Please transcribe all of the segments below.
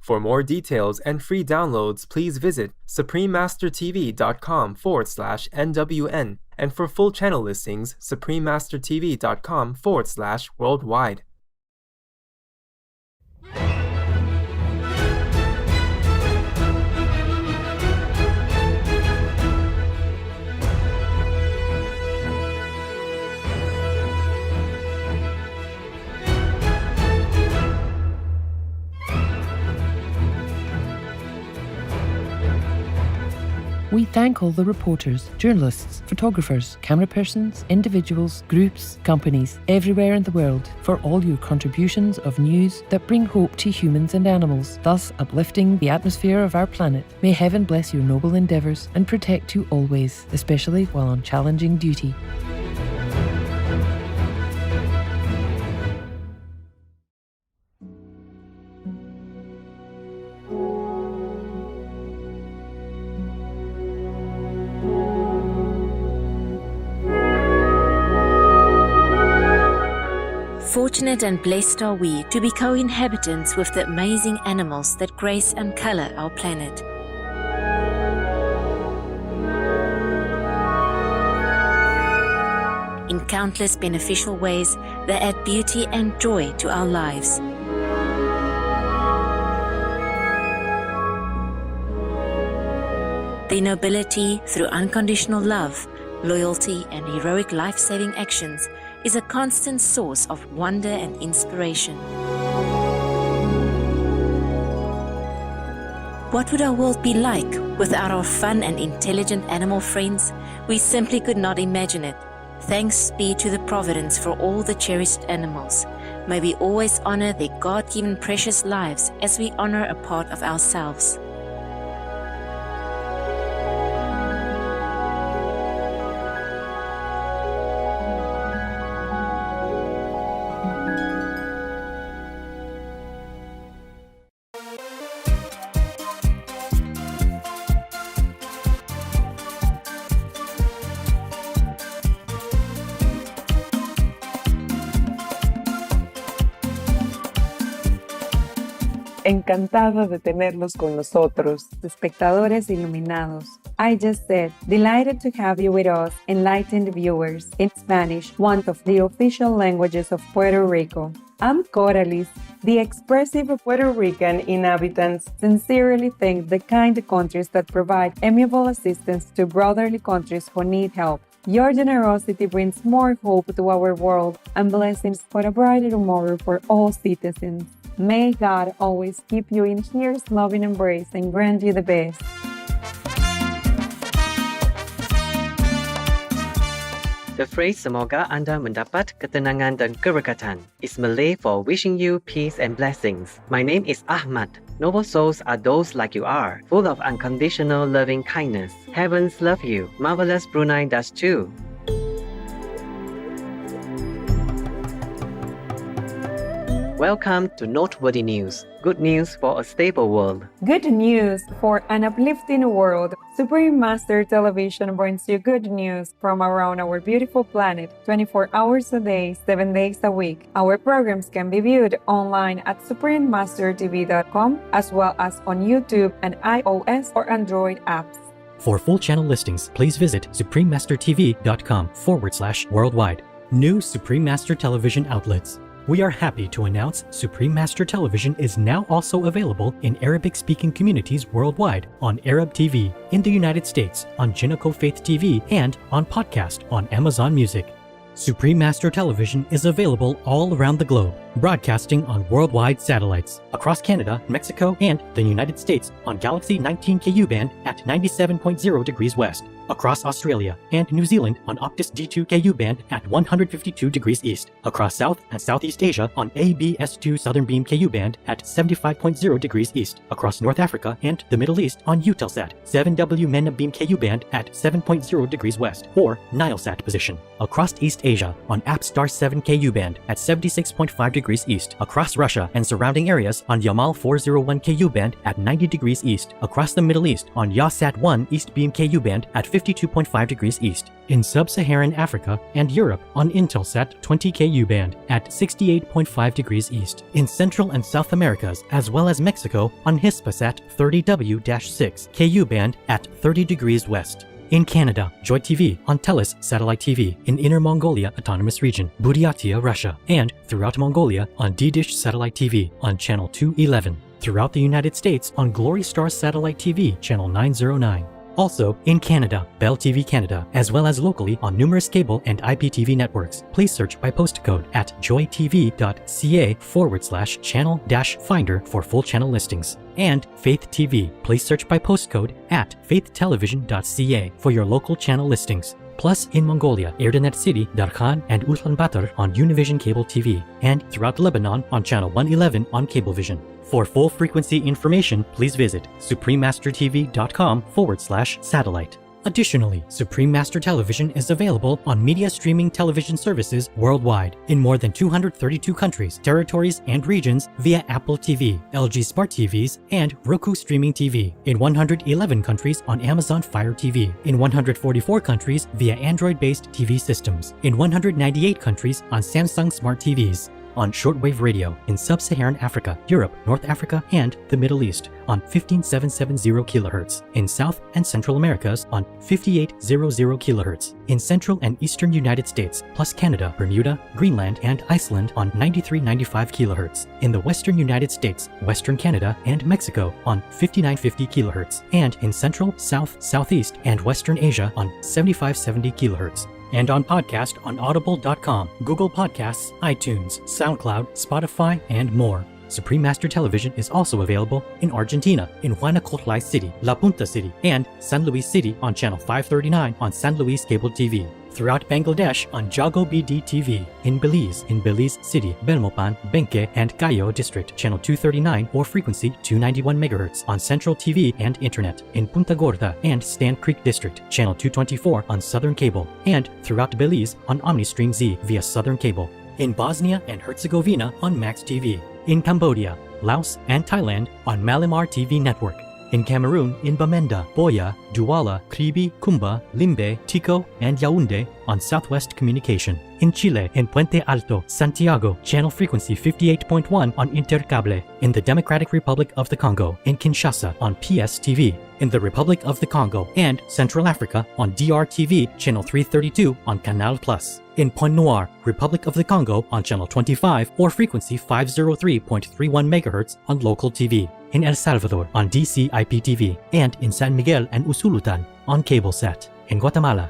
For more details and free downloads, please visit suprememastertv.com/NWN, and for full channel listings, suprememastertv.com/worldwide. We thank all the reporters, journalists, photographers, camera persons, individuals, groups, companies, everywhere in the world for all your contributions of news that bring hope to humans and animals, thus uplifting the atmosphere of our planet. May heaven bless your noble endeavours and protect you always, especially while on challenging duty. Fortunate and blessed are we to be co-inhabitants with the amazing animals that grace and color our planet. In countless beneficial ways, they add beauty and joy to our lives. Their nobility through unconditional love, loyalty, and heroic life-saving actions is a constant source of wonder and inspiration. What would our world be like without our fun and intelligent animal friends? We simply could not imagine it. Thanks be to the Providence for all the cherished animals. May we always honor their God-given precious lives as we honor a part of ourselves. Encantada de tenerlos con nosotros, espectadores iluminados. I just said, delighted to have you with us, enlightened viewers, in Spanish, one of the official languages of Puerto Rico. I'm Coralis. The expressive Puerto Rican inhabitants sincerely thank the kind countries that provide amiable assistance to brotherly countries who need help. Your generosity brings more hope to our world and blessings for a brighter tomorrow for all citizens. May God always keep you in His loving embrace and grant you the best. The phrase semoga Anda mendapat ketenangan dan keberkatan is Malay for wishing you peace and blessings. My name is Ahmad. Noble souls are those like you are, full of unconditional loving kindness. Heavens love you. Marvelous Brunei does too. Welcome to Noteworthy News. Good news for a stable world. Good news for an uplifting world. Supreme Master Television brings you good news from around our beautiful planet 24 hours a day, 7 days a week. Our programs can be viewed online at suprememastertv.com as well as on YouTube and iOS or Android apps. For full channel listings, please visit suprememastertv.com/worldwide. New Supreme Master Television outlets. We are happy to announce Supreme Master Television is now also available in Arabic-speaking communities worldwide on Arab TV, in the United States on Jinico Faith TV, and on podcast on Amazon Music. Supreme Master Television is available all around the globe, broadcasting on worldwide satellites across Canada, Mexico, and the United States on Galaxy 19 Ku band at 97.0 degrees west, across Australia and New Zealand on Optus G2 Ku band at 152 degrees east, across South and Southeast Asia on ABS2 Southern Beam Ku band at 75.0 degrees east, across North Africa and the Middle East on Eutelsat 7W MENA Beam Ku band at 7.0 degrees west, or Nilesat position, across East Asia on APStar 7 Ku band at 76.5 degrees east, across Russia and surrounding areas on Yamal 401 Ku band at 90 degrees east, across the Middle East on Yahsat 1 East Beam Ku band at 50 52.5 degrees east. In Sub-Saharan Africa and Europe on Intelsat 20 Ku band at 68.5 degrees east. In Central and South Americas as well as Mexico on Hispasat 30W-6 Ku band at 30 degrees west. In Canada, Joy TV on Telus Satellite TV in Inner Mongolia Autonomous Region, Buryatia, Russia, and throughout Mongolia on D-Dish Satellite TV on Channel 211. Throughout the United States on Glory Star Satellite TV Channel 909. Also in Canada, Bell TV Canada, as well as locally on numerous cable and IPTV networks. Please search by postcode at joytv.ca/channel-finder for full channel listings. And Faith TV, please search by postcode at faithtelevision.ca for your local channel listings. Plus in Mongolia, Erdenet City, Darkhan, and Ulaanbaatar on Univision Cable TV, and throughout Lebanon on Channel 111 on Cablevision. For full frequency information, please visit suprememastertv.com/satellite. Additionally, Supreme Master Television is available on media streaming television services worldwide in more than 232 countries, territories, and regions via Apple TV, LG Smart TVs, and Roku Streaming TV, in 111 countries on Amazon Fire TV, in 144 countries via Android-based TV systems, in 198 countries on Samsung Smart TVs, on shortwave radio in Sub-Saharan Africa, Europe, North Africa, and the Middle East on 15770 kHz, in South and Central Americas on 5800 kHz, in Central and Eastern United States, plus Canada, Bermuda, Greenland, and Iceland on 9395 kHz, in the Western United States, Western Canada, and Mexico on 5950 kHz, and in Central, South, Southeast, and Western Asia on 7570 kHz. And on podcast on audible.com, Google Podcasts, iTunes, SoundCloud, Spotify, and more. Supreme Master Television is also available in Argentina, in Huanacatlán City, La Punta City, and San Luis City on Channel 539 on San Luis Cable TV. Throughout Bangladesh on Jago BD TV, in Belize City, Belmopan, Benque, and Cayo District, Channel 239 or frequency 291 MHz on Central TV and Internet, in Punta Gorda and Stand Creek District, Channel 224 on Southern Cable, and throughout Belize on OmniStream Z via Southern Cable, in Bosnia and Herzegovina on Max TV, in Cambodia, Laos, and Thailand on Malimar TV Network, in Cameroon in Bamenda, Boya, Douala, Kribi, Kumba, Limbe, Tico, and Yaoundé on Southwest Communication. In Chile, in Puente Alto, Santiago, channel frequency 58.1 on Intercable. In the Democratic Republic of the Congo, in Kinshasa on PSTV. In the Republic of the Congo and Central Africa on DRTV, channel 332 on Canal Plus. In Pointe Noire, Republic of the Congo on channel 25 or frequency 503.31 MHz on local TV. In El Salvador on DC IPTV, and in San Miguel and Usulutan on CableSat. In Guatemala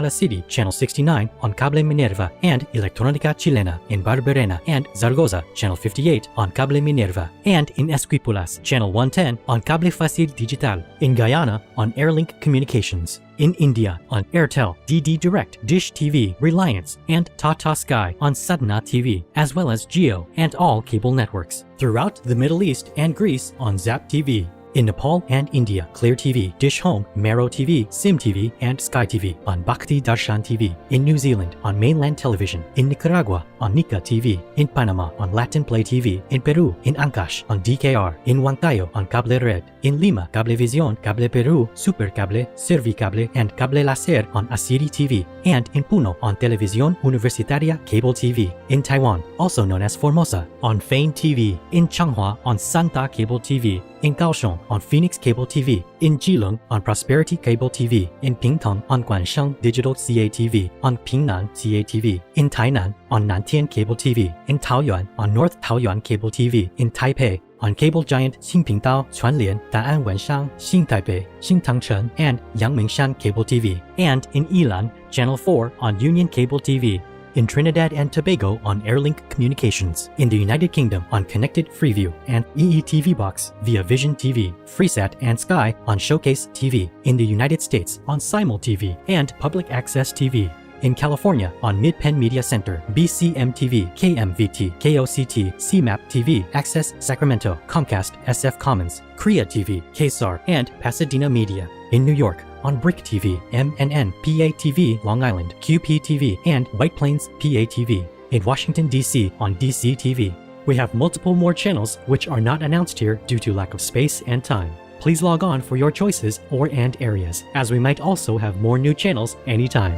City, channel 69 on Cable Minerva and Electronica Chilena. In Barberena and Zaragoza, channel 58 on Cable Minerva. And in Esquipulas, channel 110 on Cable Facil Digital. In Guyana on Airlink Communications. In India on Airtel, DD Direct, Dish TV, Reliance, and Tata Sky on Sadhana TV, as well as Jio and all cable networks. Throughout the Middle East and Greece on Zap TV. In Nepal and India, Clear TV, Dish Home, Mero TV, Sim TV, and Sky TV on Bhakti Darshan TV. In New Zealand on Mainland Television. In Nicaragua on Nika TV. In Panama on Latin Play TV. In Peru in Ancash on DKR. In Huancayo on Cable Red. In Lima, Cablevisión, Cable Peru, Supercable, Servicable, and Cable Laser on Asiri TV. And in Puno on Televisión Universitaria Cable TV. In Taiwan, also known as Formosa, on Fane TV. In Changhua on Santa Cable TV. In Kaohsiung on Phoenix Cable TV, in Keelung on Prosperity Cable TV, in Pingtung on Guansheng Digital CATV, on Pingnan CATV, in Tainan on Nantian Cable TV, in Taoyuan on North Taoyuan Cable TV, in Taipei on cable giant Xinpingdao, Chuanlian, Da'an Wenshang, Xintaipei, Xintangcheng, and Yangmingshan Cable TV, and in Yilan, Channel 4 on Union Cable TV. In Trinidad and Tobago on Airlink Communications, in the United Kingdom on Connected Freeview and EETV Box via Vision TV, Freesat and Sky on Showcase TV, in the United States on Simul TV and Public Access TV. In California on Mid-Penn Media Center, BCM TV, KMVT, KOCT, CMAP TV, Access Sacramento, Comcast, SF Commons, Korea TV, KSAR, and Pasadena Media. In New York on Brick TV, MNN, PA-TV, Long Island, QP-TV, and White Plains, PA-TV. In Washington, D.C. on DC TV. We have multiple more channels which are not announced here due to lack of space and time. Please log on for your choices and areas, as we might also have more new channels anytime.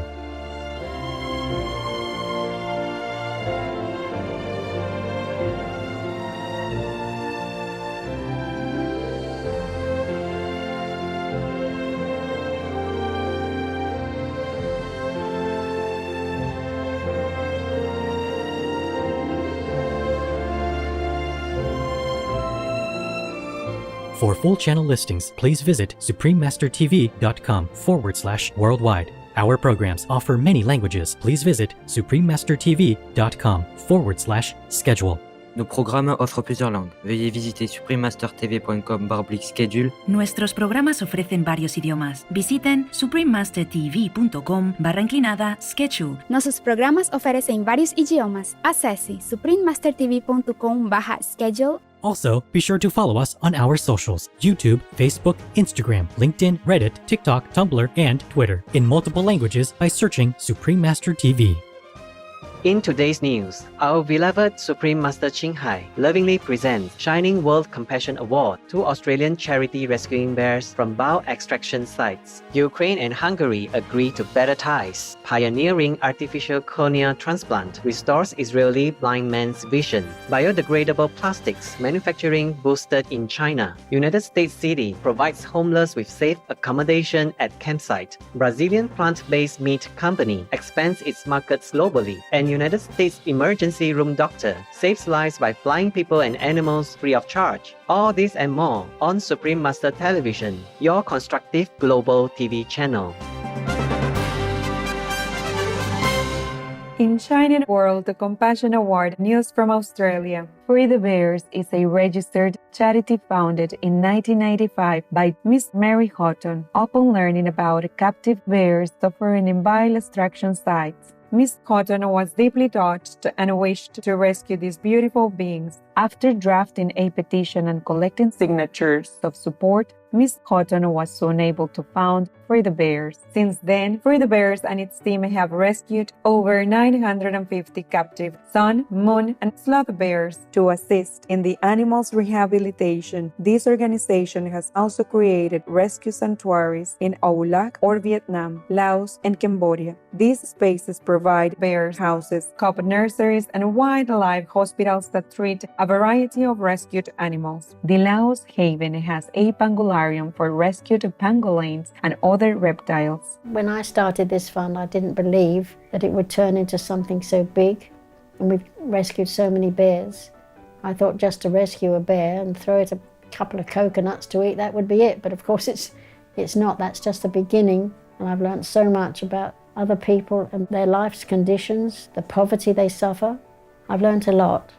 For full channel listings, please visit suprememastertv.com/worldwide. Our programs offer many languages. Please visit suprememastertv.com/schedule. Nos programmes offrent plusieurs langues. Veuillez visiter suprememastertv.com/schedule. Nuestros programas ofrecen varios idiomas. Visiten suprememastertv.com/schedule. Nossos programas oferecem vários idiomas. Acesse suprememastertv.com/schedule. Also, be sure to follow us on our socials: YouTube, Facebook, Instagram, LinkedIn, Reddit, TikTok, Tumblr, and Twitter, in multiple languages by searching Supreme Master TV. In today's news, our beloved Supreme Master Ching Hai lovingly presents Shining World Compassion Award to Australian charity rescuing bears from bow extraction sites. Ukraine and Hungary agree to better ties. Pioneering artificial cornea transplant restores Israeli blind man's vision. Biodegradable plastics manufacturing boosted in China. United States City provides homeless with safe accommodation at campsite. Brazilian plant-based meat company expands its markets globally. And United States emergency room doctor saves lives by flying people and animals free of charge. All this and more on Supreme Master Television, your constructive global TV channel. In Shining World, the Compassion Award news from Australia. Free the Bears is a registered charity founded in 1995 by Miss Mary Houghton. Upon learning about captive bears suffering in bile extraction sites, Miss Houghton was deeply touched and wished to rescue these beautiful beings. After drafting a petition and collecting signatures of support, Miss Houghton was soon able to found Free the Bears. Since then, Free the Bears and its team have rescued over 950 captive sun, moon, and sloth bears to assist in the animals' rehabilitation. This organization has also created rescue sanctuaries in Aulac or Vietnam, Laos, and Cambodia. These spaces provide bear houses, cub nurseries, and wildlife hospitals that treat a variety of rescued animals. The Laos Haven has a pangolarium for rescued pangolins and other reptiles. When I started this fund, I didn't believe that it would turn into something so big, and we've rescued so many bears. I thought just to rescue a bear and throw it a couple of coconuts to eat, that would be it. But of course it's not. That's just the beginning, and I've learned so much about other people and their life's conditions, the poverty they suffer. I've learned a lot.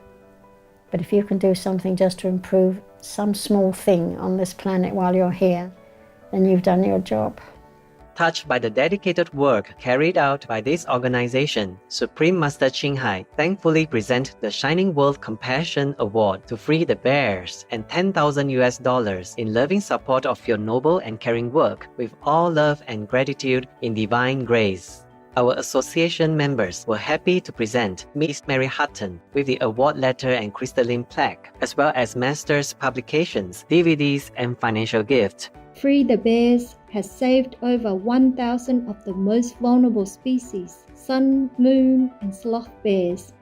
But if you can do something just to improve some small thing on this planet while you're here, then you've done your job. Touched by the dedicated work carried out by this organization, Supreme Master Ching Hai thankfully present the Shining World Compassion Award to Free the Bears and $10,000 in loving support of your noble and caring work with all love and gratitude in divine grace. Our association members were happy to present Miss Mary Hutton with the award letter and crystalline plaque, as well as Master's publications, DVDs, and financial gifts. Free the Bears has saved over 1,000 of the most vulnerable species, sun, moon, and sloth bears,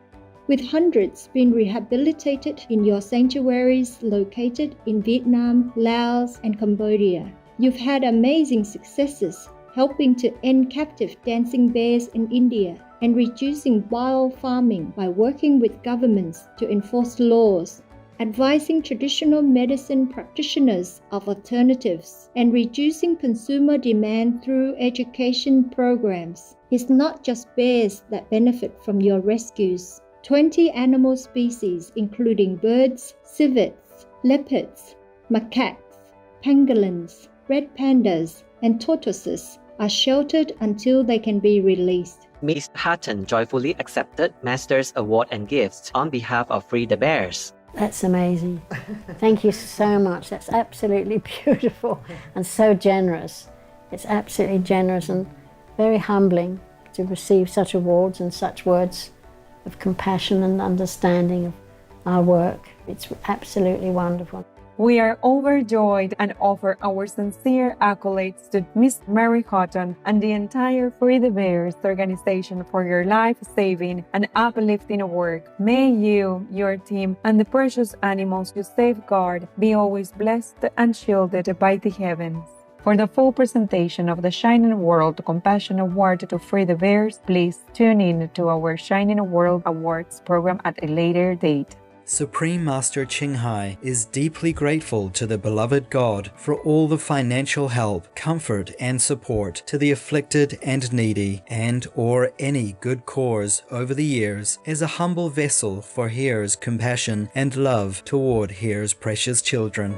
with hundreds being rehabilitated in your sanctuaries located in Vietnam, Laos, and Cambodia. You've had amazing successes helping to end captive dancing bears in India and reducing wild farming by working with governments to enforce laws, advising traditional medicine practitioners of alternatives, and reducing consumer demand through education programs. It's not just bears that benefit from your rescues. 20 animal species, including birds, civets, leopards, macaques, pangolins, red pandas, and tortoises, are sheltered until they can be released. Miss Hutton joyfully accepted Master's award and gifts on behalf of Free the Bears. That's amazing. Thank you so much. That's absolutely beautiful and so generous. It's absolutely generous and very humbling to receive such awards and such words of compassion and understanding of our work. It's absolutely wonderful. We are overjoyed and offer our sincere accolades to Miss Mary Houghton and the entire Free the Bears organization for your life-saving and uplifting work. May you, your team, and the precious animals you safeguard be always blessed and shielded by the heavens. For the full presentation of the Shining World Compassion Award to Free the Bears, please tune in to our Shining World Awards program at a later date. Supreme Master Ching Hai is deeply grateful to the beloved God for all the financial help, comfort, and support to the afflicted and needy, and or any good cause over the years, as a humble vessel for Here's compassion and love toward Here's precious children.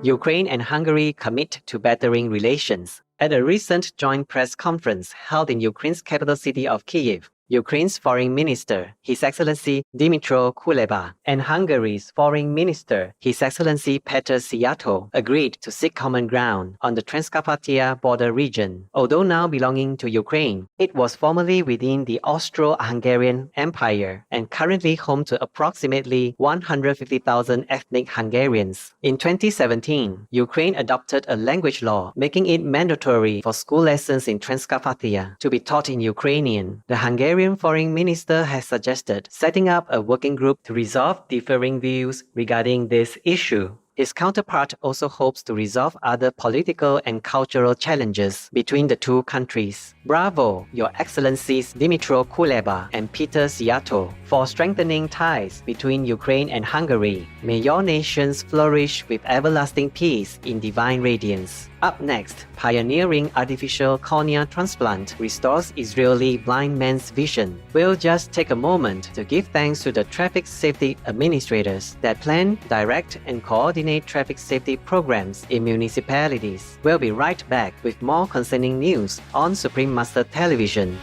Ukraine and Hungary commit to bettering relations. At a recent joint press conference held in Ukraine's capital city of Kyiv, Ukraine's Foreign Minister, His Excellency Dmytro Kuleba, and Hungary's Foreign Minister, His Excellency Peter Szijjártó, agreed to seek common ground on the Transcarpathia border region. Although now belonging to Ukraine, it was formerly within the Austro-Hungarian Empire and currently home to approximately 150,000 ethnic Hungarians. In 2017, Ukraine adopted a language law making it mandatory for school lessons in Transcarpathia to be taught in Ukrainian. The Hungarian Foreign Minister has suggested setting up a working group to resolve differing views regarding this issue. His counterpart also hopes to resolve other political and cultural challenges between the two countries. Bravo, Your Excellencies Dmytro Kuleba and Peter Szijjártó, for strengthening ties between Ukraine and Hungary. May your nations flourish with everlasting peace in divine radiance. Up next, pioneering artificial cornea transplant restores Israeli blind man's vision. We'll just take a moment to give thanks to the traffic safety administrators that plan, direct, and coordinate traffic safety programs in municipalities. We'll be right back with more concerning news on Supreme Master Television.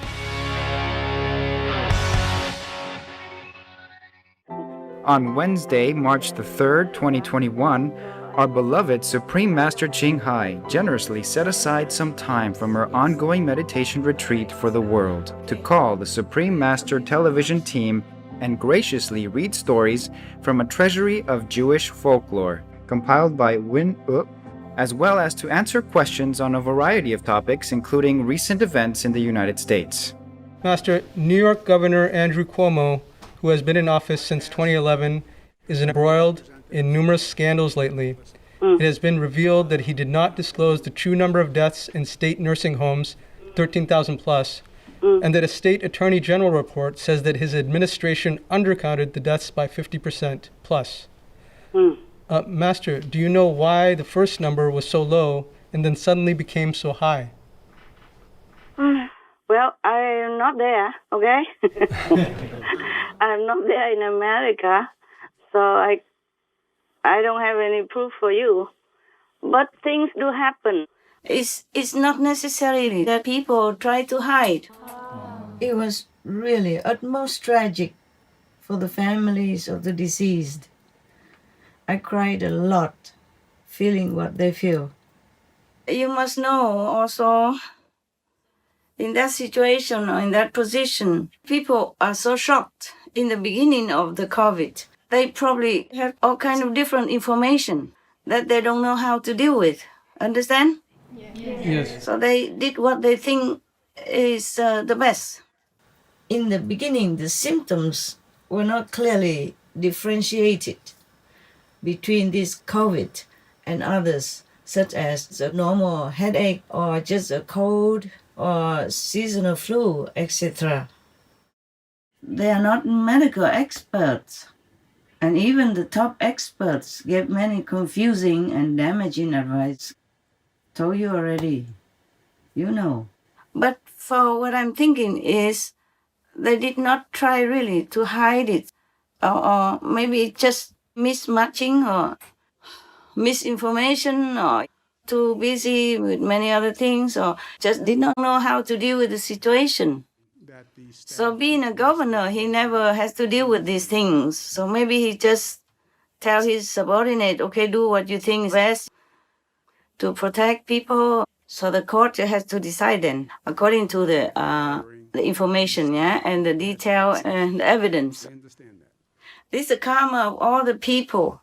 On Wednesday, March the 3rd, 2021, our beloved Supreme Master Ching Hai generously set aside some time from her ongoing meditation retreat for the world to call the Supreme Master television team and graciously read stories from a treasury of Jewish folklore compiled by Win Up, as well as to answer questions on a variety of topics, including recent events in the United States. Master, New York Governor Andrew Cuomo, who has been in office since 2011, is embroiled in numerous scandals lately. It has been revealed that he did not disclose the true number of deaths in state nursing homes, 13,000 plus, and that a state attorney general report says that his administration undercounted the deaths by 50% plus. Master, do you know why the first number was so low and then suddenly became so high? Well, I am not there, okay? I'm not there in America, so I don't have any proof for you. But things do happen. It's not necessarily that people try to hide. It was really utmost tragic for the families of the deceased. I cried a lot, feeling what they feel. You must know also, in that situation or in that position, people are so shocked in the beginning of the COVID. They probably have all kind of different information that they don't know how to deal with. Understand? Yes. So they did what they think is the best. In the beginning, the symptoms were not clearly differentiated between this COVID and others, such as a normal headache or just a cold or seasonal flu, etc. They are not medical experts. And even the top experts gave many confusing and damaging advice. Told you already. You know. But for what I'm thinking is, they did not try really to hide it. Or maybe just mismatching or misinformation or too busy with many other things or just did not know how to deal with the situation. So being a governor, he never has to deal with these things. So maybe he just tells his subordinate, okay, do what you think is best to protect people. So the court has to decide then, according to the information, yeah, and the detail and the evidence. This is the karma of all the people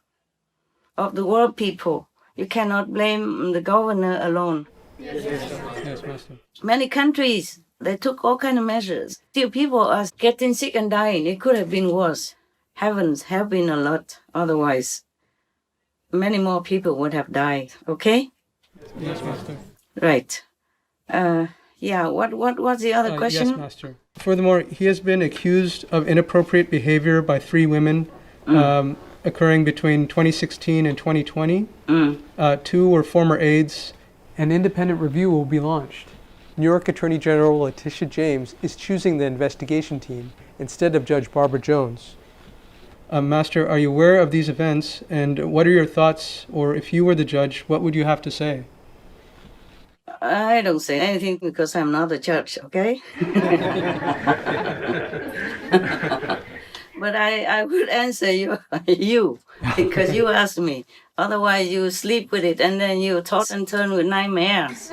of the world people. You cannot blame the governor alone. Yes, Master. Many countries, they took all kind of measures. Still, people are getting sick and dying. It could have been worse. Heavens have been a lot. Otherwise, many more people would have died. Okay? Yes, Master. Right. Yeah, what was the other question? Yes, Master. Furthermore, he has been accused of inappropriate behavior by 3 women occurring between 2016 and 2020. 2 were former aides. An independent review will be launched. New York Attorney General Letitia James is choosing the investigation team instead of Judge Barbara Jones. Master, are you aware of these events, and what are your thoughts, or if you were the judge, what would you have to say? I don't say anything because I'm not a judge, okay? But I would answer you because you asked me. Otherwise, you sleep with it and then you toss and turn with nightmares.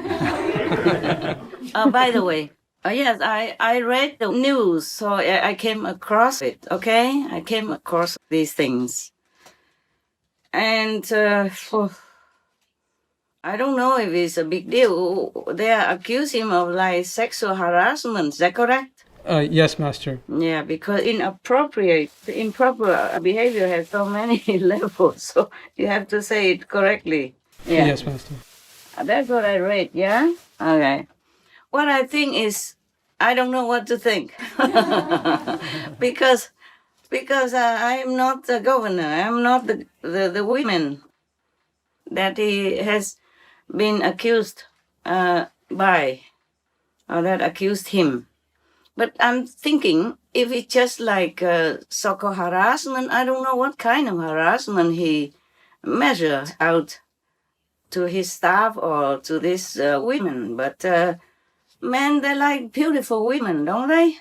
By the way, yes, I read the news, so I came across it, okay? I came across these things. And I don't know if it's a big deal. They accuse him of like sexual harassment, is that correct? Yes, Master. Yeah, because improper behavior has so many levels, so you have to say it correctly. Yeah. Yes, Master. That's what I read, yeah? Okay. What I think is, I don't know what to think. because I am not the governor. I am not the women that he has been accused by, or that accused him. But I'm thinking, if it's just like so-called harassment, I don't know what kind of harassment he measures out to his staff or to these women. But men, they like beautiful women, don't they?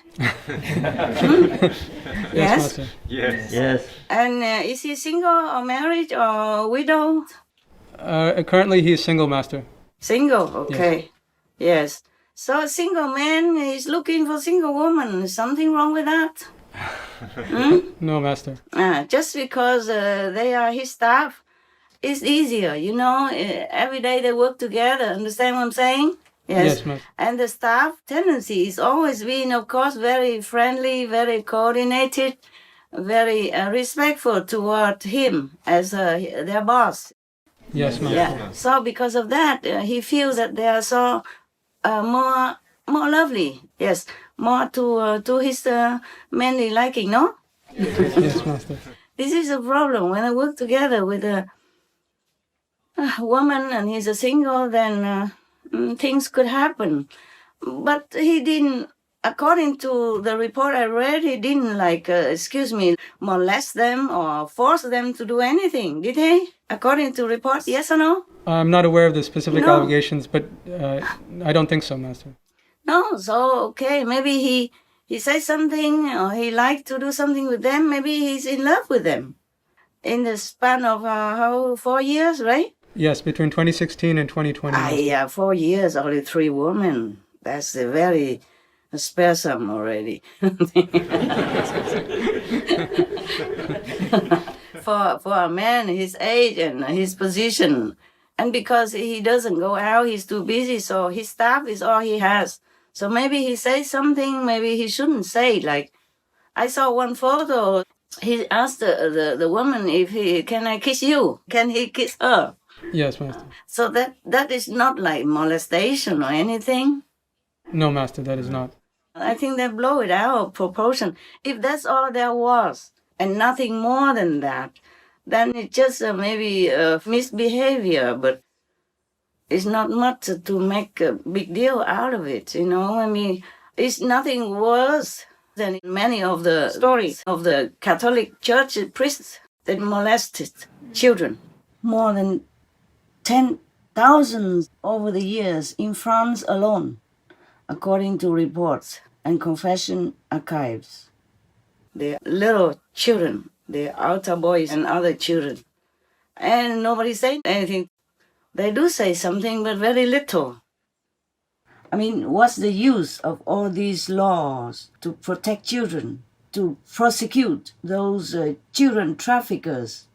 Yes? Yes. And is he single or married or widow? Currently, he is single, Master. Single, okay. Yes. So a single man is looking for single woman. Is something wrong with that? No, Master. Just because they are his staff, it's easier, you know. Every day they work together. Understand what I'm saying? Yes, Master. And the staff tendency is always being, of course, very friendly, very coordinated, very respectful toward him as their boss. Yes, Master. Yeah. So because of that, he feels that they are so more lovely. Yes, more to his manly liking. No. Yes, Master. This is a problem when I work together with a woman and he's a single. Then things could happen. But he didn't. According to the report I read, he didn't molest them or force them to do anything, did he? According to report, yes or no? I'm not aware of the specific allegations, but I don't think so, Master. No, so okay, maybe he says something or he liked to do something with them. Maybe he's in love with them. In the span of 4 years, right? Yes, between 2016 and 2020. Yeah, 4 years, only 3 women. That's a very sparesome already. For a man his age and his position, and because he doesn't go out, he's too busy, so his staff is all he has. So maybe he says something maybe he shouldn't say. Like I saw one photo, he asked the woman if can I kiss you? Can he kiss her? Yes, Master. So that is not like molestation or anything. No, Master, that is not. I think they blow it out of proportion. If that's all there was and nothing more than that, then it's just maybe misbehavior, but it's not much to make a big deal out of it, you know. I mean, it's nothing worse than many of the stories of the Catholic Church priests that molested children. More than 10,000 over the years in France alone, according to reports and confession archives. They're little children, they're altar boys and other children. And nobody saying anything. They do say something, but very little. I mean, what's the use of all these laws to protect children, to prosecute those children traffickers?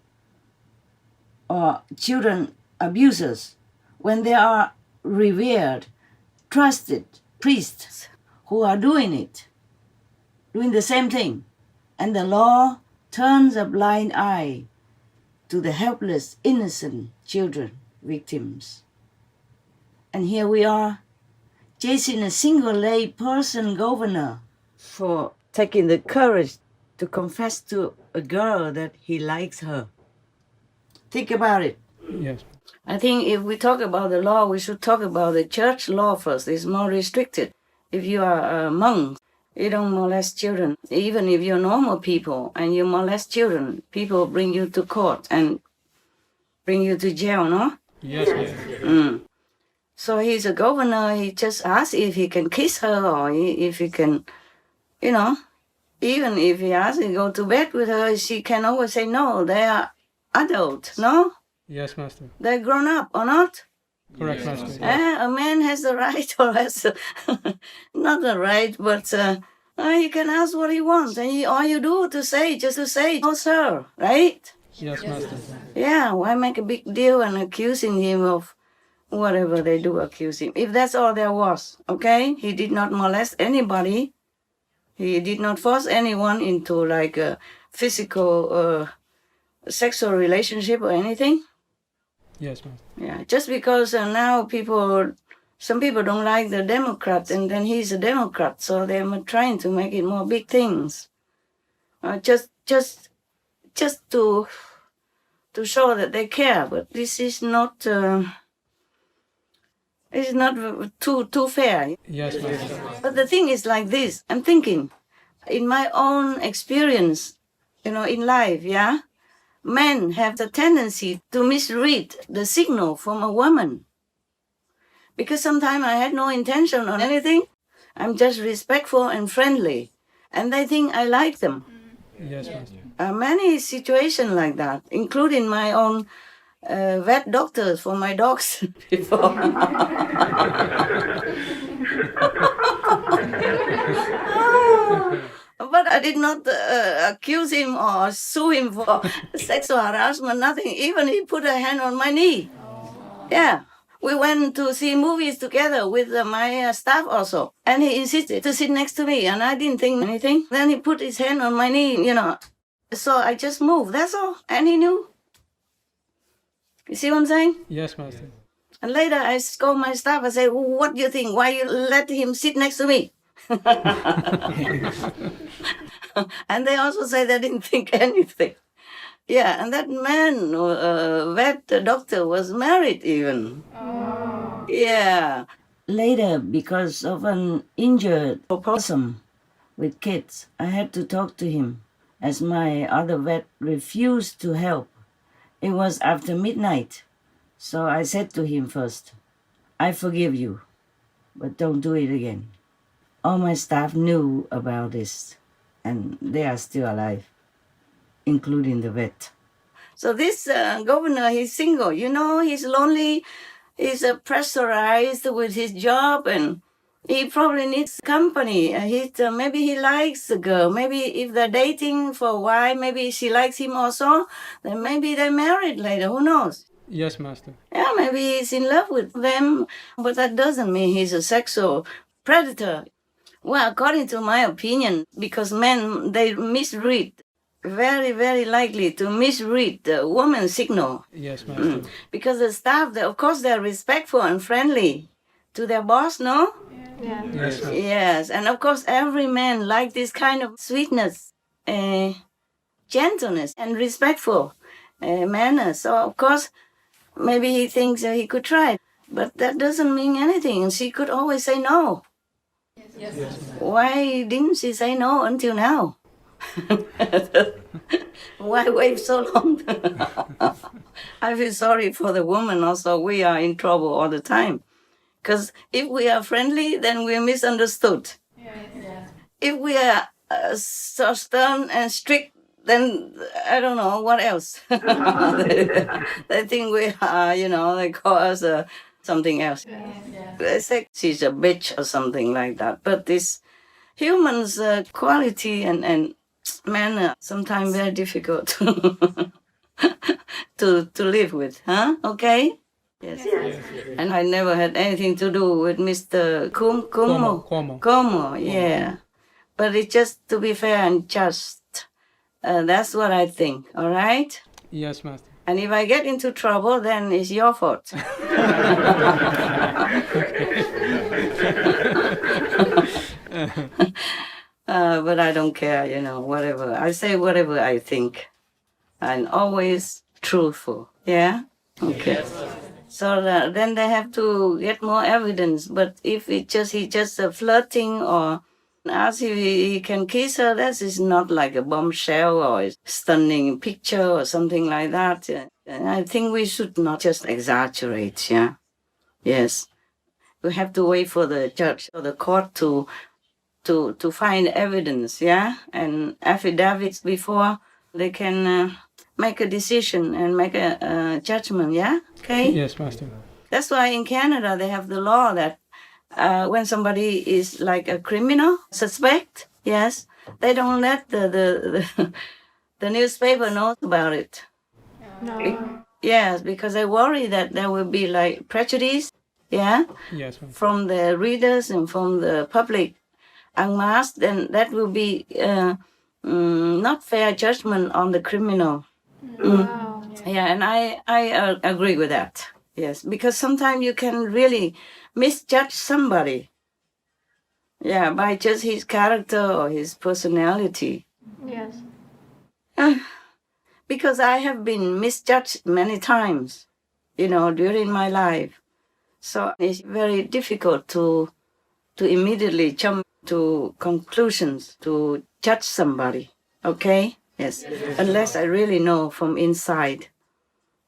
or children abusers when there are revered, trusted priests who are doing the same thing, and the law turns a blind eye to the helpless, innocent children, victims. And here we are, chasing a single lay person governor for taking the courage to confess to a girl that he likes her. Think about it. Yes. I think if we talk about the law, we should talk about the church law first. It's more restricted. If you are a monk, you don't molest children. Even if you're normal people and you molest children, people bring you to court and bring you to jail, no? Yes, yes. So he's a governor. He just asks if he can kiss her or if he can, even if he asks to go to bed with her, she can always say no. They are adult, no? Yes, Master. They're grown up or not? Correct, Master. Yes. A man has the right, or has not the right, but he can ask what he wants, and all you do just to say, no, sir, right? Yes, Master. Yeah, why make a big deal and accusing him of whatever they do accuse him? If that's all there was, okay? He did not molest anybody. He did not force anyone into like a physical, sexual relationship or anything. Yes, Master. Yeah, just because now some people don't like the Democrat, and then he's a Democrat, so they're trying to make it more big things. Just to show that they care, but this is not. It's not too fair. Yes, Master. But the thing is like this. I'm thinking, in my own experience, in life, yeah. Men have the tendency to misread the signal from a woman. Because sometimes I had no intention on anything. I'm just respectful and friendly. And they think I like them. Yes, Master. Many situations like that, including my own vet doctors for my dogs before. But I did not accuse him or sue him for sexual harassment, nothing. Even he put a hand on my knee. Yeah. We went to see movies together with my staff also. And he insisted to sit next to me, and I didn't think anything. Then he put his hand on my knee, So I just moved, that's all. And he knew. You see what I'm saying? Yes, Master. And later I scold my staff. I say, what do you think? Why you let him sit next to me? And they also say they didn't think anything. Yeah, and that man, vet doctor, was married even. Oh. Yeah. Later, because of an injured opossum with kids, I had to talk to him, as my other vet refused to help. It was after midnight, so I said to him first, I forgive you, but don't do it again. All my staff knew about this, and they are still alive, including the vet. So this governor, he's single. He's lonely. He's pressurized with his job, and he probably needs company. Maybe he likes the girl. Maybe if they're dating for a while, maybe she likes him also. Then maybe they're married later. Who knows? Yes, Master. Yeah, maybe he's in love with them, but that doesn't mean he's a sexual predator. Well, according to my opinion, because men, they misread, very, very likely to misread the woman's signal. Yes, Master. Because the staff, of course, they're respectful and friendly to their boss, no? Yeah. Yes, Master. Yes, and of course, every man likes this kind of sweetness, gentleness, and respectful manners. So, of course, maybe he thinks he could try, but that doesn't mean anything. And she could always say no. Yes. Why didn't she say no until now? Why wait so long? I feel sorry for the woman also. We are in trouble all the time. Because if we are friendly, then we're misunderstood. Yes. If we are so stern and strict, then I don't know what else. They think we are, they call us something else. Yes. They say she's a bitch or something like that. But this humans' quality and manner sometimes very difficult to live with, huh? Okay? Yes. And I never had anything to do with Mr. Como, yeah. But it's just to be fair and just. That's what I think, all right? Yes, Master. And if I get into trouble, then it's your fault. But I don't care, whatever. I say whatever I think. And always truthful, yeah? Okay. So then they have to get more evidence. But if he's just flirting or ask if he can kiss her, that is not like a bombshell or a stunning picture or something like that. I think we should not just exaggerate, yeah? Yes. We have to wait for the judge or the court to find evidence, yeah? And affidavits before they can make a decision and make a judgment, yeah? Okay? Yes, Master. That's why in Canada they have the law that when somebody is like a criminal suspect, yes, they don't let the newspaper know about it. No. Yes, because they worry that there will be like prejudice, yeah, yes, from the readers and from the public en masse. Then that will be not fair judgment on the criminal. Wow. Yeah, and I agree with that. Yes, because sometimes you can really misjudge somebody. Yeah, by just his character or his personality. Yes. Because I have been misjudged many times, during my life. So it's very difficult to immediately jump to conclusions, to judge somebody. Okay? Yes. Unless I really know from inside.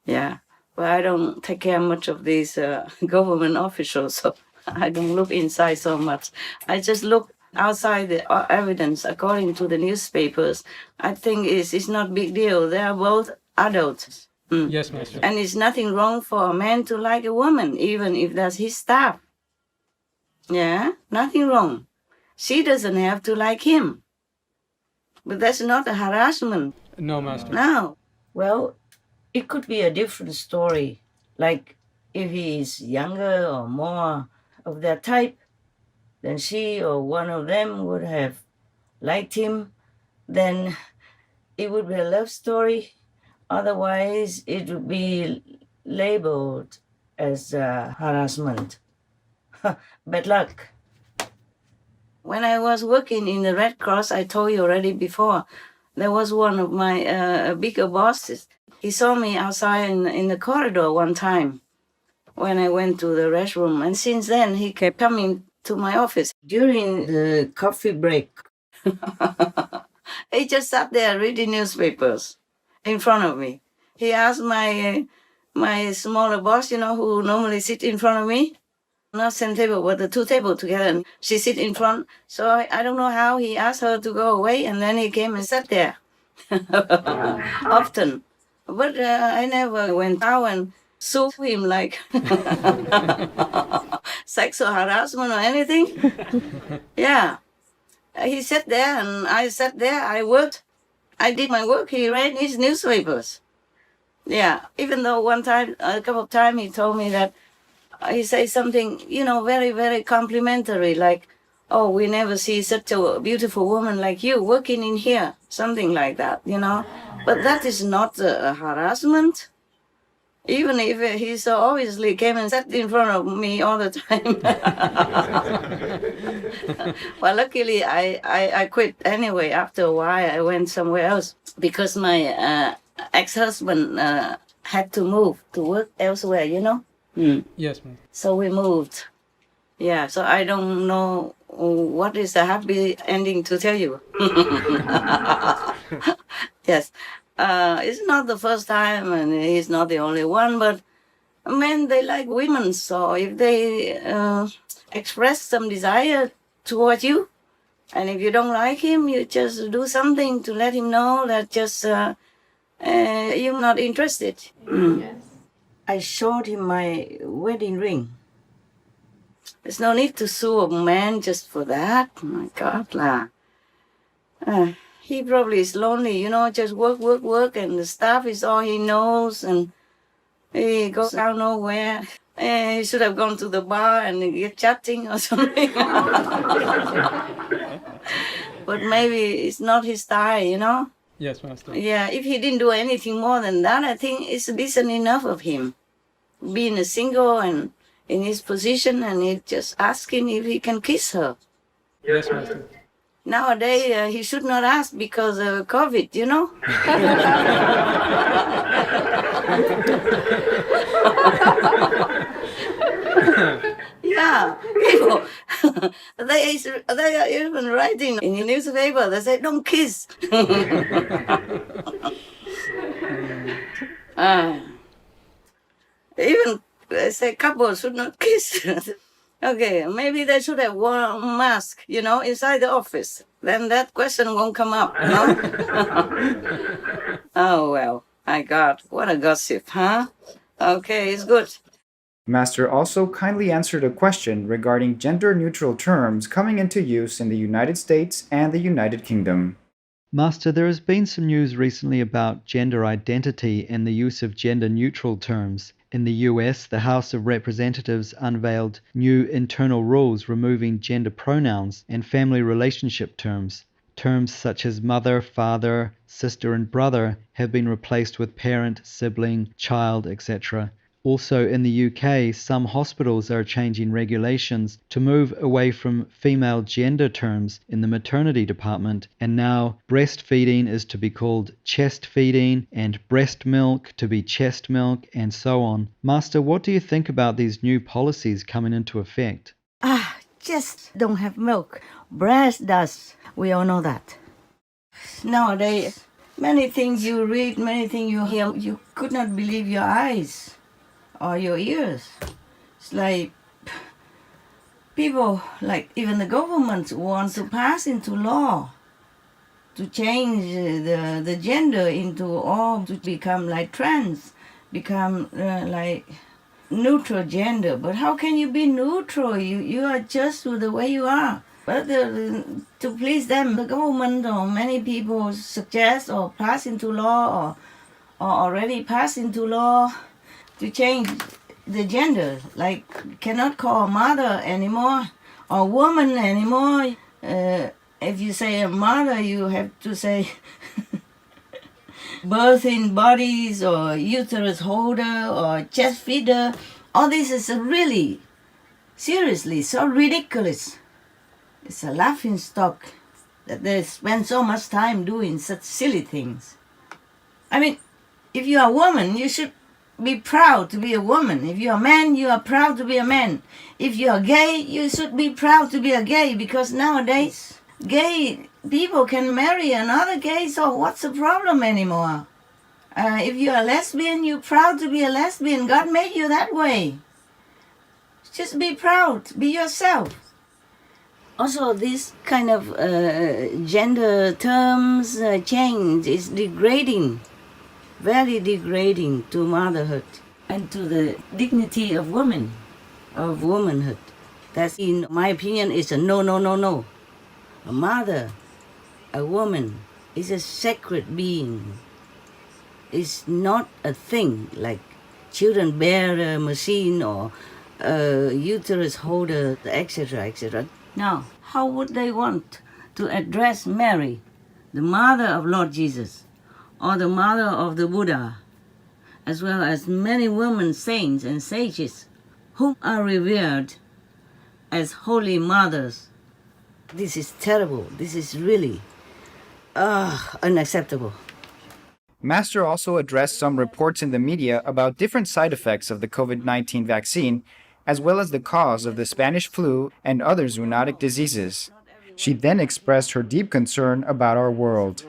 Yeah. But I don't take care much of these government officials, so I don't look inside so much. I just look outside the evidence according to the newspapers. I think it's not big deal. They are both adults. Yes, Master. And it's nothing wrong for a man to like a woman, even if that's his staff. Yeah, nothing wrong. She doesn't have to like him. But that's not a harassment. No, Master. No. Well, it could be a different story. Like if he is younger or more of that type, then she or one of them would have liked him, then it would be a love story. Otherwise, it would be labeled as harassment. Bad luck. When I was working in the Red Cross, I told you already before, there was one of my bigger bosses. He saw me outside in the corridor one time when I went to the restroom. And since then, he kept coming to my office. During the coffee break, he just sat there reading newspapers in front of me. He asked my smaller boss, who normally sit in front of me, not same table, but the two tables together, and she sit in front. So I don't know how he asked her to go away, and then he came and sat there often. But I never went out and sued him like sexual harassment or anything. Yeah. He sat there and I sat there. I worked. I did my work. He read his newspapers. Yeah. Even though one time, a couple of times, he told me that he said something, very, very complimentary, like, oh, we never see such a beautiful woman like you working in here. Something like that, But that is not a harassment. Even if he so obviously came and sat in front of me all the time. Well, luckily, I quit anyway. After a while, I went somewhere else because my ex-husband had to move to work elsewhere, Yes, ma'am. So we moved. Yeah, so I don't know what is the happy ending to tell you. Yes. It's not the first time, and he's not the only one, but men, they like women. So if they express some desire toward you, and if you don't like him, you just do something to let him know that just you're not interested. Yes. I showed him my wedding ring. There's no need to sue a man just for that. Oh my God, lah. he probably is lonely, just work, and the stuff is all he knows, and he goes out nowhere. He should have gone to the bar and get chatting or something. But maybe it's not his style, Yes, Master. Yeah, if he didn't do anything more than that, I think it's decent enough of him. Being a single and in his position, and he just asking if he can kiss her. Yes, Master. Nowadays, he should not ask because of COVID, Yeah, people, they are even writing in the newspaper, they say, don't kiss. Even they say couples should not kiss. Okay, maybe they should have worn a mask, inside the office. Then that question won't come up, Oh, well, my God, what a gossip, huh? Okay, it's good. Master also kindly answered a question regarding gender-neutral terms coming into use in the United States and the United Kingdom. Master, there has been some news recently about gender identity and the use of gender-neutral terms. In the US, the House of Representatives unveiled new internal rules removing gender pronouns and family relationship terms. Terms such as mother, father, sister, and brother have been replaced with parent, sibling, child, etc. Also in the UK, some hospitals are changing regulations to move away from female gender terms in the maternity department, and now breastfeeding is to be called chest feeding and breast milk to be chest milk, and so on. Master, what do you think about these new policies coming into effect? Chest don't have milk. Breast does. We all know that. Nowadays, many things you read, many things you hear, you could not believe your eyes or your ears. It's like people, like even the government wants to pass into law to change the gender into all to become like trans, become like neutral gender. But how can you be neutral? You are just the way you are. But to please them, the government or many people suggest or pass into law or already pass into law to change the gender. Like cannot call mother anymore or woman anymore. If you say a mother, you have to say birthing bodies or uterus holder or chest feeder. All this is really, seriously, so ridiculous. It's a laughing stock that they spend so much time doing such silly things. I mean, if you are a woman, you should be proud to be a woman. If you are a man, you are proud to be a man. If you are gay, you should be proud to be a gay, because nowadays gay people can marry another gay, so what's the problem anymore? If you are a lesbian, you're proud to be a lesbian. God made you that way. Just be proud, be yourself. Also, this kind of gender terms change is degrading, very degrading to motherhood and to the dignity of women, of womanhood. That's, in my opinion, is a no, no, no, no. A mother, a woman, is a sacred being. It's not a thing like children bearer machine or uterus holder, etc., etc. Now, how would they want to address Mary, the mother of Lord Jesus, or the mother of the Buddha, as well as many women saints and sages who are revered as holy mothers? This is terrible. This is really unacceptable. Master also addressed some reports in the media about different side effects of the COVID-19 vaccine, as well as the cause of the Spanish flu and other zoonotic diseases. She then expressed her deep concern about our world.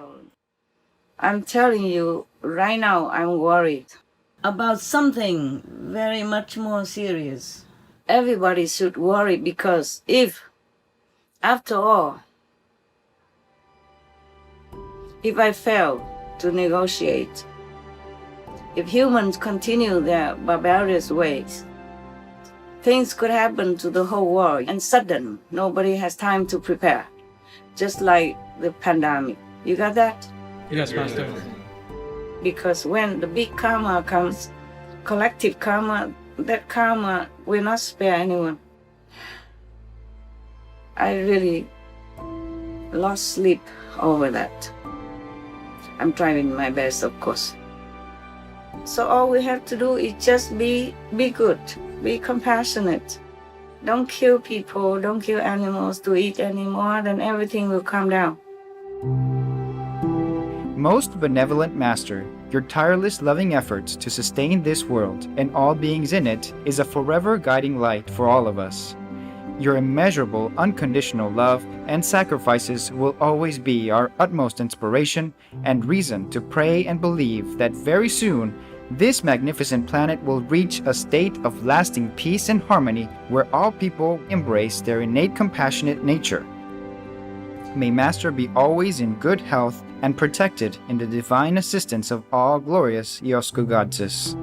I'm telling you, right now I'm worried about something very much more serious. Everybody should worry, because if, after all, if I fail to negotiate, if humans continue their barbarous ways, things could happen to the whole world, and sudden, nobody has time to prepare, just like the pandemic. You got that? Yes, Master. Because when the big karma comes, collective karma, that karma will not spare anyone. I really lost sleep over that. I'm trying my best, of course. So all we have to do is just be good, be compassionate. Don't kill people, don't kill animals to eat anymore, then everything will calm down. Most benevolent Master, your tireless loving efforts to sustain this world and all beings in it is a forever guiding light for all of us. Your immeasurable, unconditional love and sacrifices will always be our utmost inspiration and reason to pray and believe that very soon this magnificent planet will reach a state of lasting peace and harmony where all people embrace their innate compassionate nature. May Master be always in good health and protected in the divine assistance of all glorious Iosku goddesses.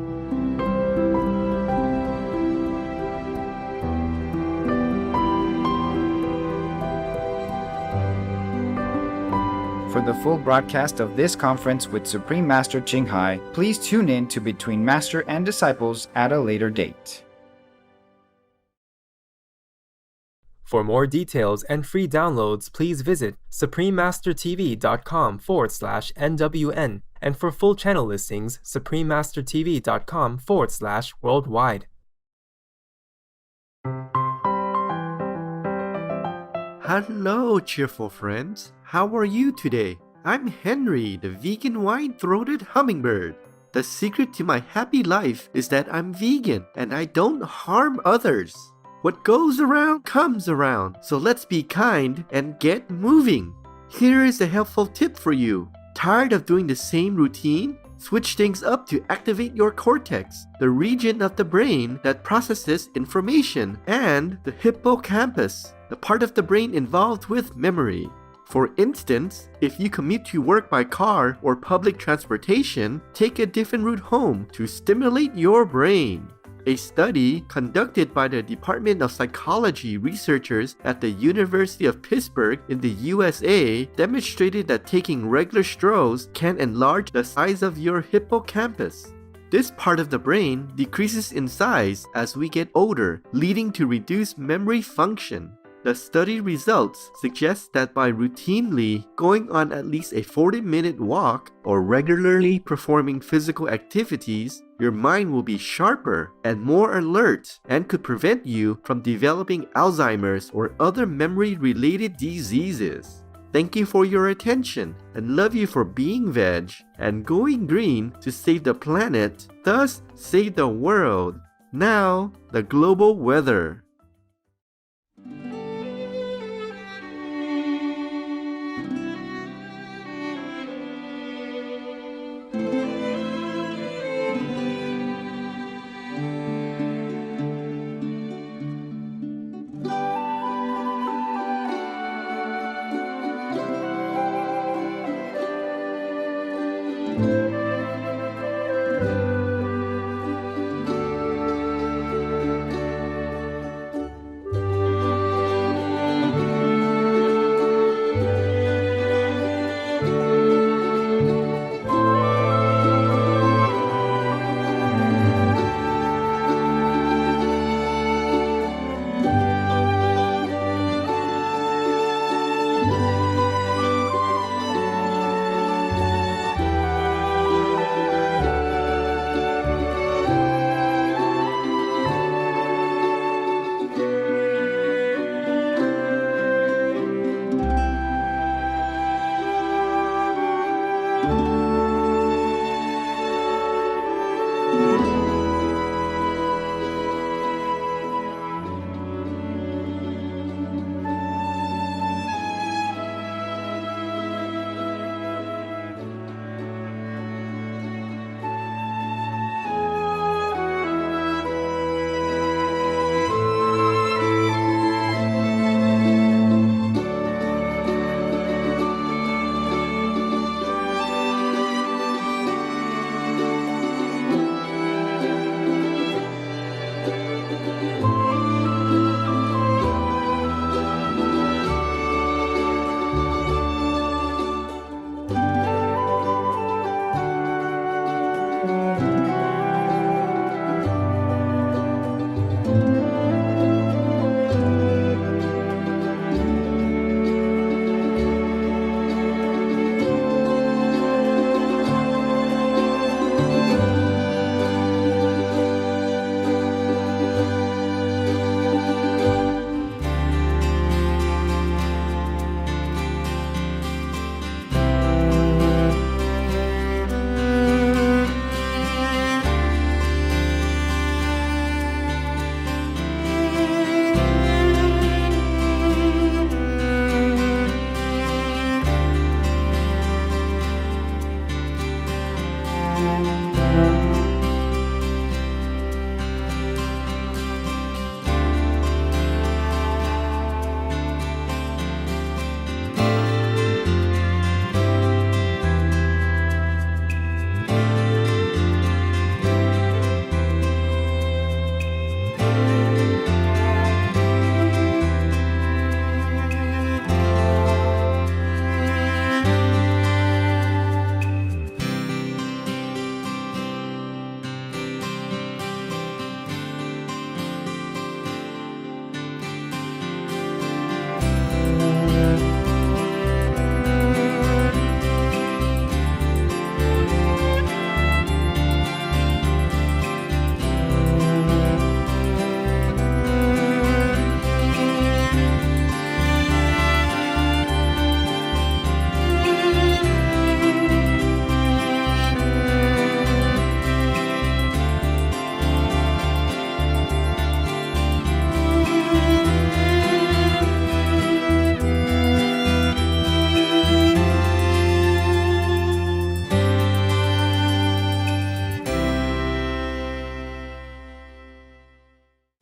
For the full broadcast of this conference with Supreme Master Ching Hai, please tune in to Between Master and Disciples at a later date. For more details and free downloads, please visit suprememastertv.com/NWN, and for full channel listings, suprememastertv.com/worldwide. Hello, cheerful friends. How are you today? I'm Henry, the vegan wine-throated hummingbird. The secret to my happy life is that I'm vegan and I don't harm others. What goes around comes around, so let's be kind and get moving. Here is a helpful tip for you. Tired of doing the same routine? Switch things up to activate your cortex, the region of the brain that processes information, and the hippocampus, the part of the brain involved with memory. For instance, if you commute to work by car or public transportation, take a different route home to stimulate your brain. A study conducted by the Department of Psychology researchers at the University of Pittsburgh in the USA demonstrated that taking regular strolls can enlarge the size of your hippocampus. This part of the brain decreases in size as we get older, leading to reduced memory function. The study results suggest that by routinely going on at least a 40-minute walk or regularly performing physical activities, your mind will be sharper and more alert and could prevent you from developing Alzheimer's or other memory-related diseases. Thank you for your attention and love you for being veg and going green to save the planet, thus save the world. Now, the global weather.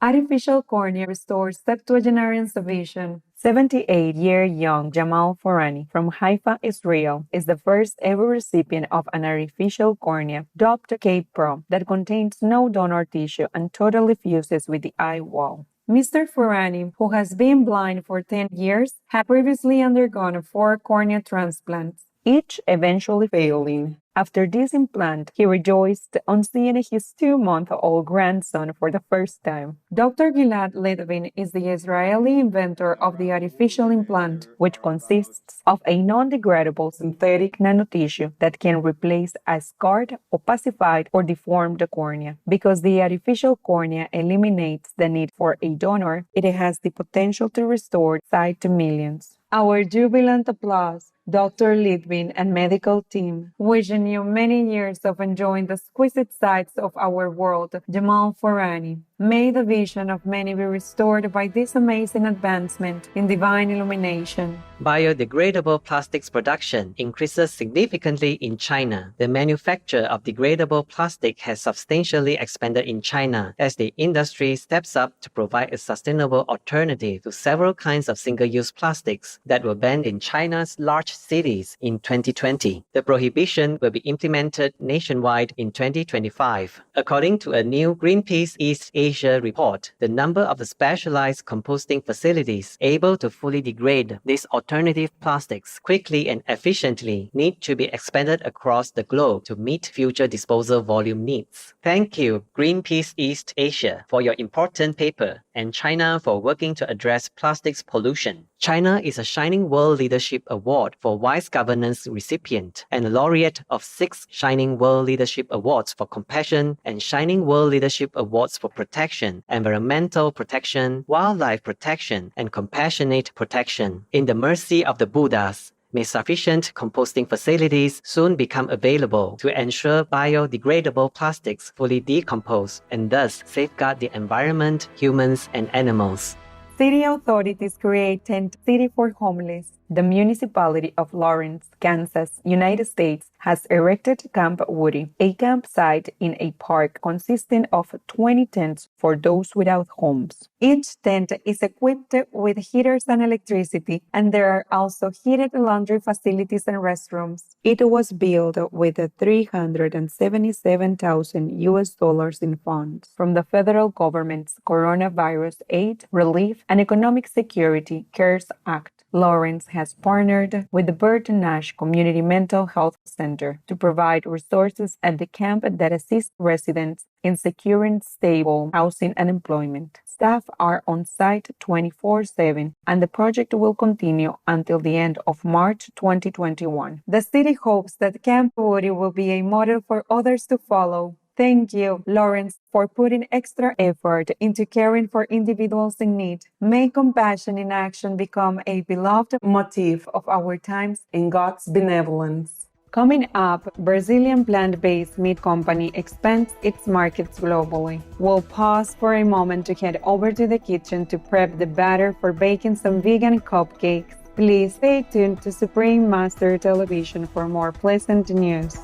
Artificial cornea restores septuagenarian's vision. 78-year-young Jamal Forani from Haifa, Israel, is the first ever recipient of an artificial cornea, dubbed Cape Pro, that contains no donor tissue and totally fuses with the eye wall. Mr. Forani, who has been blind for 10 years, had previously undergone 4 cornea transplants, each eventually failing. After this implant, he rejoiced on seeing his 2-month-old grandson for the first time. Dr. Gilad Litvin is the Israeli inventor of the artificial implant, which consists of a non-degradable synthetic nanotissue that can replace a scarred, opacified, or deformed cornea. Because the artificial cornea eliminates the need for a donor, it has the potential to restore sight to millions. Our jubilant applause, Dr. Litvin and medical team, wishing you many years of enjoying the exquisite sights of our world. Jamal Forani. May the vision of many be restored by this amazing advancement in divine illumination. Biodegradable plastics production increases significantly in China. The manufacture of degradable plastic has substantially expanded in China as the industry steps up to provide a sustainable alternative to several kinds of single-use plastics that were banned in China's large cities in 2020. The prohibition will be implemented nationwide in 2025. According to a new Greenpeace East Asia report, the number of the specialized composting facilities able to fully degrade these alternative plastics quickly and efficiently need to be expanded across the globe to meet future disposal volume needs. Thank you, Greenpeace East Asia, for your important paper, and China for working to address plastics pollution. China is a Shining World Leadership Award for Wise Governance recipient and laureate of 6 Shining World Leadership Awards for Compassion and Shining World Leadership Awards for Protection, Environmental Protection, Wildlife Protection, and Compassionate Protection. In the mercy of the Buddhas, may sufficient composting facilities soon become available to ensure biodegradable plastics fully decompose and thus safeguard the environment, humans, and animals. City authorities create Tent City for Homeless. The municipality of Lawrence, Kansas, United States, has erected Camp Woody, a campsite in a park consisting of 20 tents for those without homes. Each tent is equipped with heaters and electricity, and there are also heated laundry facilities and restrooms. It was built with $377,000 in funds from the federal government's Coronavirus Aid, Relief, and Economic Security CARES Act. Lawrence has partnered with the Burton Nash Community Mental Health Center to provide resources at the camp that assist residents in securing stable housing and employment. Staff are on site 24/7, and the project will continue until the end of March 2021. The city hopes that Camp Woody will be a model for others to follow. Thank you, Lawrence, for putting extra effort into caring for individuals in need. May compassion in action become a beloved motif of our times in God's benevolence. Coming up, Brazilian plant-based meat company expands its markets globally. We'll pause for a moment to head over to the kitchen to prep the batter for baking some vegan cupcakes. Please stay tuned to Supreme Master Television for more pleasant news.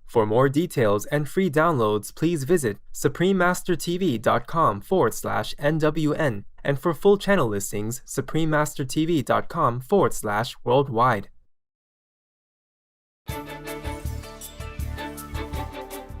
For more details and free downloads, please visit suprememastertv.com/NWN, and for full channel listings, suprememastertv.com/worldwide.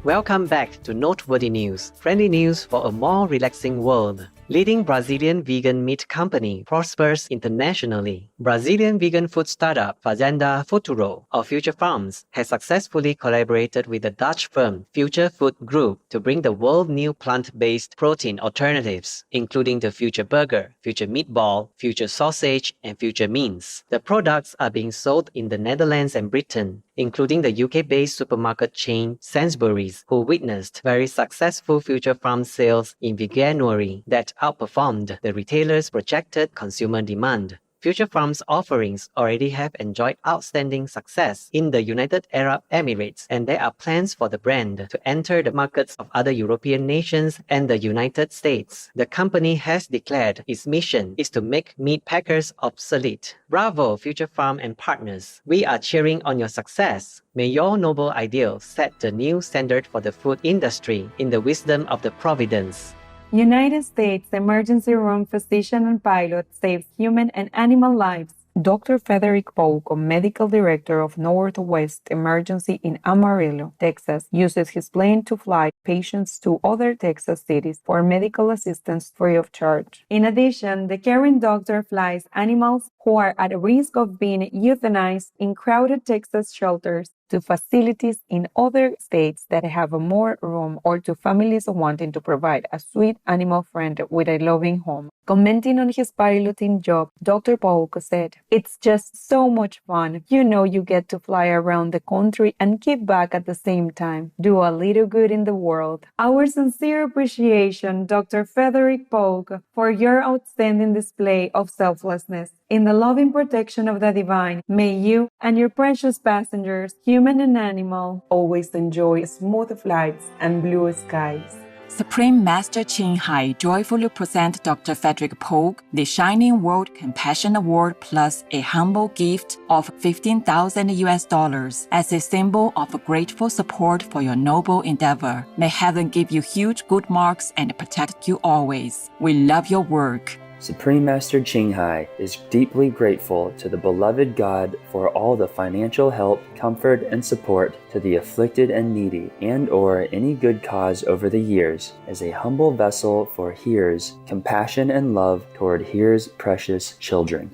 Welcome back to Noteworthy News, friendly news for a more relaxing world. Leading Brazilian vegan meat company prospers internationally. Brazilian vegan food startup Fazenda Futuro, or Future Farms, has successfully collaborated with the Dutch firm Future Food Group to bring the world new plant-based protein alternatives, including the Future Burger, Future Meatball, Future Sausage, and Future Means. The products are being sold in the Netherlands and Britain, including the UK-based supermarket chain Sainsbury's, who witnessed very successful Future Farm sales in January that outperformed the retailer's projected consumer demand. Future Farm's offerings already have enjoyed outstanding success in the United Arab Emirates, and there are plans for the brand to enter the markets of other European nations and the United States. The company has declared its mission is to make meat packers obsolete. Bravo, Future Farm and partners. We are cheering on your success. May your noble ideal set the new standard for the food industry in the wisdom of the Providence. United States Emergency Room Physician and Pilot saves human and animal lives. Dr. Frederick Polk, medical director of Northwest Emergency in Amarillo, Texas, uses his plane to fly patients to other Texas cities for medical assistance free of charge. In addition, the caring doctor flies animals who are at risk of being euthanized in crowded Texas shelters to facilities in other states that have more room, or to families wanting to provide a sweet animal friend with a loving home. Commenting on his piloting job, Dr. Polk said, "It's just so much fun. You know, you get to fly around the country and give back at the same time. Do a little good in the world." Our sincere appreciation, Dr. Frederick Polk, for your outstanding display of selflessness. In the loving protection of the divine, may you and your precious passengers, human and animal, always enjoy smooth flights and blue skies. Supreme Master Ching Hai joyfully present Dr. Frederick Polk the Shining World Compassion Award plus a humble gift of $15,000 as a symbol of grateful support for your noble endeavor. May heaven give you huge good marks and protect you always. We love your work. Supreme Master Ching Hai is deeply grateful to the beloved God for all the financial help, comfort, and support to the afflicted and needy, and/or any good cause over the years, as a humble vessel for Here's compassion and love toward Here's precious children.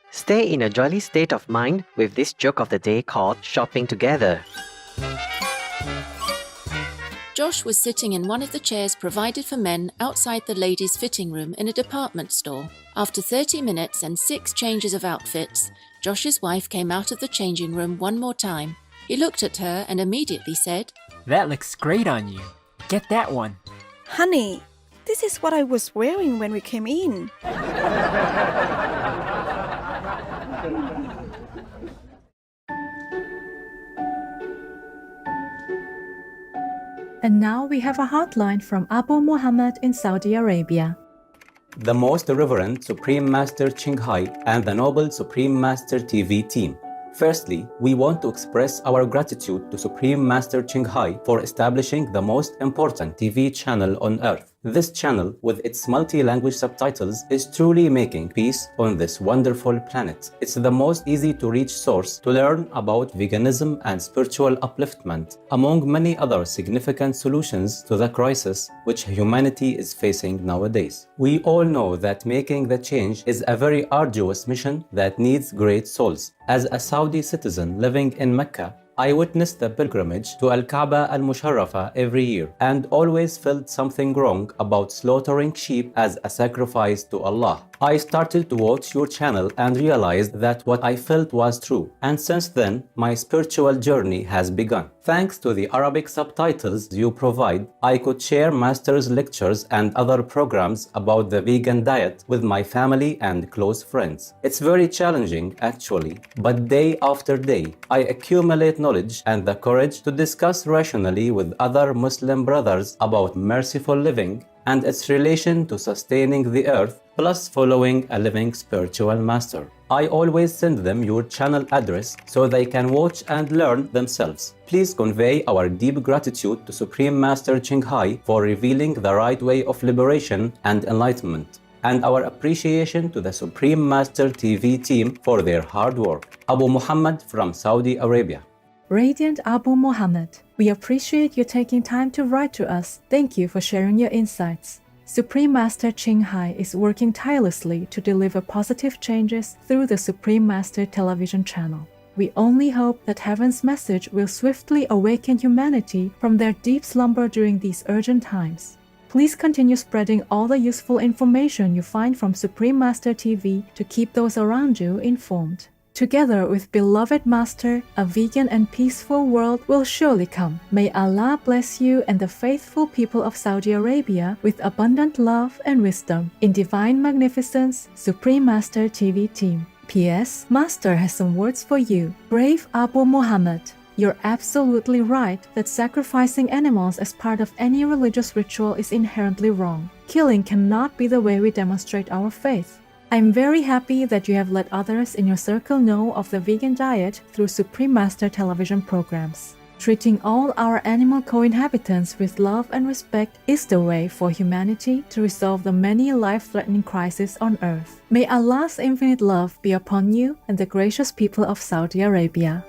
Stay in a jolly state of mind with this joke of the day called Shopping Together. Josh was sitting in one of the chairs provided for men outside the ladies' fitting room in a department store. After 30 minutes and 6 changes of outfits, Josh's wife came out of the changing room one more time. He looked at her and immediately said, "That looks great on you. Get that one." Honey, this is what I was wearing when we came in. And now we have a hotline from Abu Muhammad in Saudi Arabia. The Most Reverend Supreme Master Ching Hai and the Noble Supreme Master TV team. Firstly, we want to express our gratitude to Supreme Master Ching Hai for establishing the most important TV channel on earth. This channel, with its multi-language subtitles, is truly making peace on this wonderful planet. It's the most easy-to-reach source to learn about veganism and spiritual upliftment, among many other significant solutions to the crisis which humanity is facing nowadays. We all know that making the change is a very arduous mission that needs great souls. As a Saudi citizen living in Mecca, I witnessed the pilgrimage to Al-Kaaba al-Musharrafa every year and always felt something wrong about slaughtering sheep as a sacrifice to Allah. I started to watch your channel and realized that what I felt was true. And since then, my spiritual journey has begun. Thanks to the Arabic subtitles you provide, I could share Master's lectures and other programs about the vegan diet with my family and close friends. It's very challenging, actually, but day after day, I accumulate knowledge and the courage to discuss rationally with other Muslim brothers about merciful living and its relation to sustaining the earth, plus following a living spiritual master. I always send them your channel address so they can watch and learn themselves. Please convey our deep gratitude to Supreme Master Ching Hai for revealing the right way of liberation and enlightenment, and our appreciation to the Supreme Master TV team for their hard work. Abu Muhammad from Saudi Arabia. Radiant Abu Muhammad, we appreciate you taking time to write to us. Thank you for sharing your insights. Supreme Master Ching Hai is working tirelessly to deliver positive changes through the Supreme Master television channel. We only hope that Heaven's message will swiftly awaken humanity from their deep slumber during these urgent times. Please continue spreading all the useful information you find from Supreme Master TV to keep those around you informed. Together with beloved Master, a vegan and peaceful world will surely come. May Allah bless you and the faithful people of Saudi Arabia with abundant love and wisdom. In divine magnificence, Supreme Master TV team. P.S. Master has some words for you. Brave Abu Muhammad. You're absolutely right that sacrificing animals as part of any religious ritual is inherently wrong. Killing cannot be the way we demonstrate our faith. I'm very happy that you have let others in your circle know of the vegan diet through Supreme Master television programs. Treating all our animal co-inhabitants with love and respect is the way for humanity to resolve the many life-threatening crises on Earth. May Allah's infinite love be upon you and the gracious people of Saudi Arabia.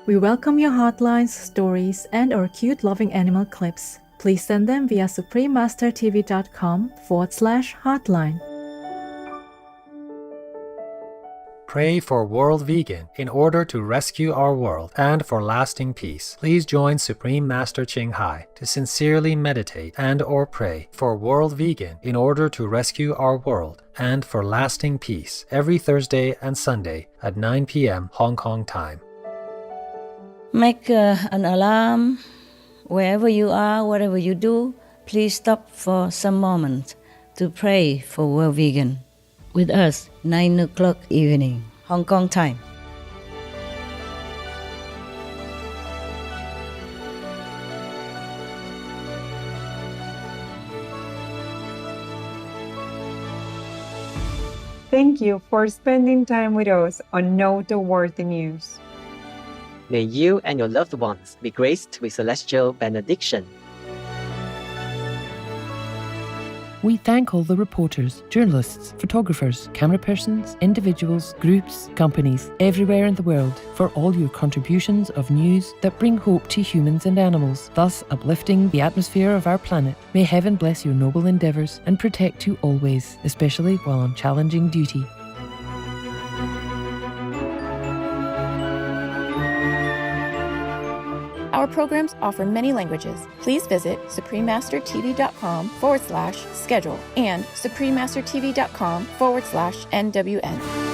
We welcome your hotlines, stories, and or cute loving animal clips. Please send them via suprememastertv.com/hotline. Pray for World Vegan in order to rescue our world and for lasting peace. Please join Supreme Master Ching Hai to sincerely meditate and or pray for World Vegan in order to rescue our world and for lasting peace every Thursday and Sunday at 9 p.m. Hong Kong time. Make an alarm. Wherever you are, whatever you do, please stop for some moment to pray for World Vegan. With us, 9 o'clock evening, Hong Kong time. Thank you for spending time with us on Noteworthy News. May you and your loved ones be graced with celestial benediction. We thank all the reporters, journalists, photographers, camera persons, individuals, groups, companies, everywhere in the world for all your contributions of news that bring hope to humans and animals, thus uplifting the atmosphere of our planet. May heaven bless your noble endeavours and protect you always, especially while on challenging duty. Our programs offer many languages. Please visit suprememastertv.com/schedule and suprememastertv.com/NWN.